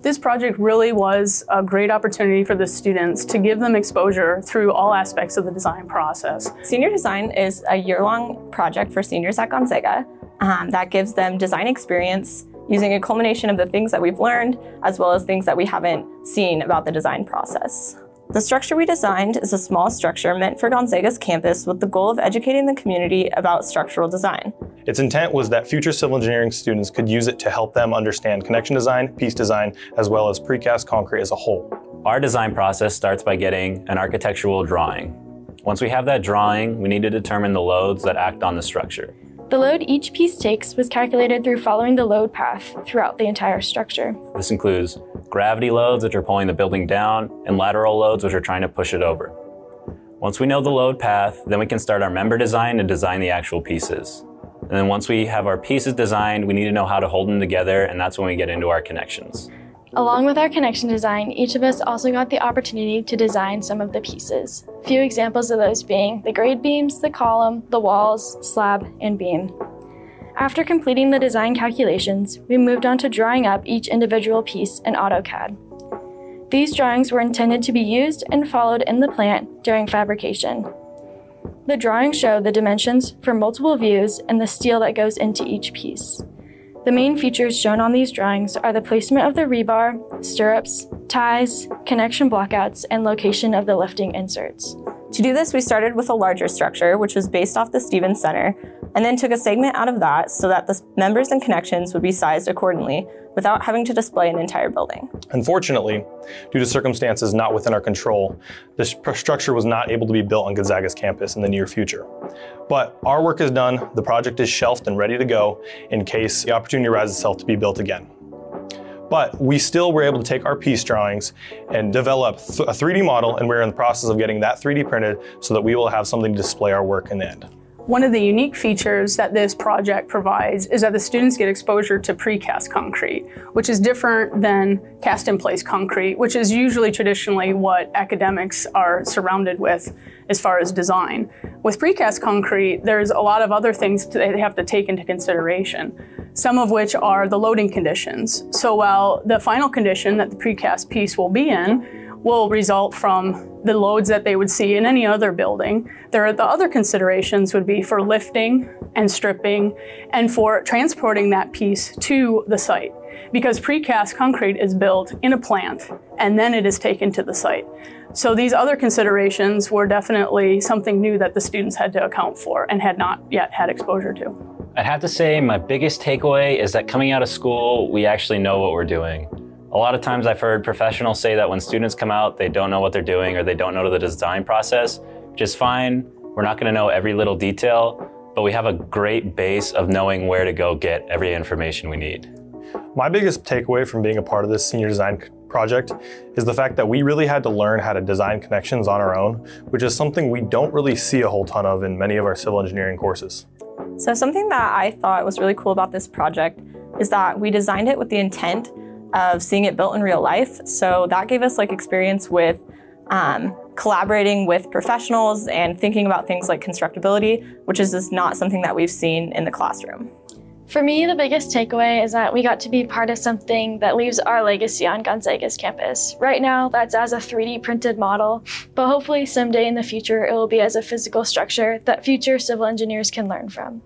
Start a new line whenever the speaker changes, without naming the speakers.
This project really was a great opportunity for the students to give them exposure through all aspects of the design process.
Senior design is a year-long project for seniors at Gonzaga that gives them design experience using a culmination of the things that we've learned as well as things that we haven't seen about the design process. The structure we designed is a small structure meant for Gonzaga's campus with the goal of educating the community about structural design.
Its intent was that future civil engineering students could use it to help them understand connection design, piece design, as well as precast concrete as a whole.
Our design process starts by getting an architectural drawing. Once we have that drawing, we need to determine the loads that act on the structure.
The load each piece takes was calculated through following the load path throughout the entire structure.
This includes gravity loads, which are pulling the building down, and lateral loads, which are trying to push it over. Once we know the load path, then we can start our member design and design the actual pieces. And then once we have our pieces designed, we need to know how to hold them together, and that's when we get into our connections.
Along with our connection design, each of us also got the opportunity to design some of the pieces. A few examples of those being the grade beams, the column, the walls, slab, and beam. After completing the design calculations, we moved on to drawing up each individual piece in AutoCAD. These drawings were intended to be used and followed in the plant during fabrication. The drawings show the dimensions for multiple views and the steel that goes into each piece. The main features shown on these drawings are the placement of the rebar, stirrups, ties, connection blockouts, and location of the lifting inserts.
To do this, we started with a larger structure, which was based off the Stevens Center, and then took a segment out of that so that the members and connections would be sized accordingly without having to display an entire building.
Unfortunately, due to circumstances not within our control, this structure was not able to be built on Gonzaga's campus in the near future. But our work is done, the project is shelved and ready to go in case the opportunity arises itself to be built again. But we still were able to take our piece drawings and develop a 3D model, and we're in the process of getting that 3D printed so that we will have something to display our work in the end.
One of the unique features that this project provides is that the students get exposure to precast concrete, which is different than cast-in-place concrete, which is usually traditionally what academics are surrounded with as far as design. With precast concrete, there's a lot of other things that they have to take into consideration, some of which are the loading conditions. So while the final condition that the precast piece will be in will result from the loads that they would see in any other building, the other considerations would be for lifting and stripping and for transporting that piece to the site. Because precast concrete is built in a plant and then it is taken to the site. So these other considerations were definitely something new that the students had to account for and had not yet had exposure to.
I'd have to say my biggest takeaway is that coming out of school, we actually know what we're doing. A lot of times I've heard professionals say that when students come out, they don't know what they're doing or they don't know the design process, which is fine. We're not going to know every little detail, but we have a great base of knowing where to go get every information we need.
My biggest takeaway from being a part of this senior design project is the fact that we really had to learn how to design connections on our own, which is something we don't really see a whole ton of in many of our civil engineering courses.
So something that I thought was really cool about this project is that we designed it with the intent of seeing it built in real life. So that gave us experience with collaborating with professionals and thinking about things like constructability, which is just not something that we've seen in the classroom.
For me, the biggest takeaway is that we got to be part of something that leaves our legacy on Gonzaga's campus. Right now, that's as a 3D printed model, but hopefully someday in the future, it will be as a physical structure that future civil engineers can learn from.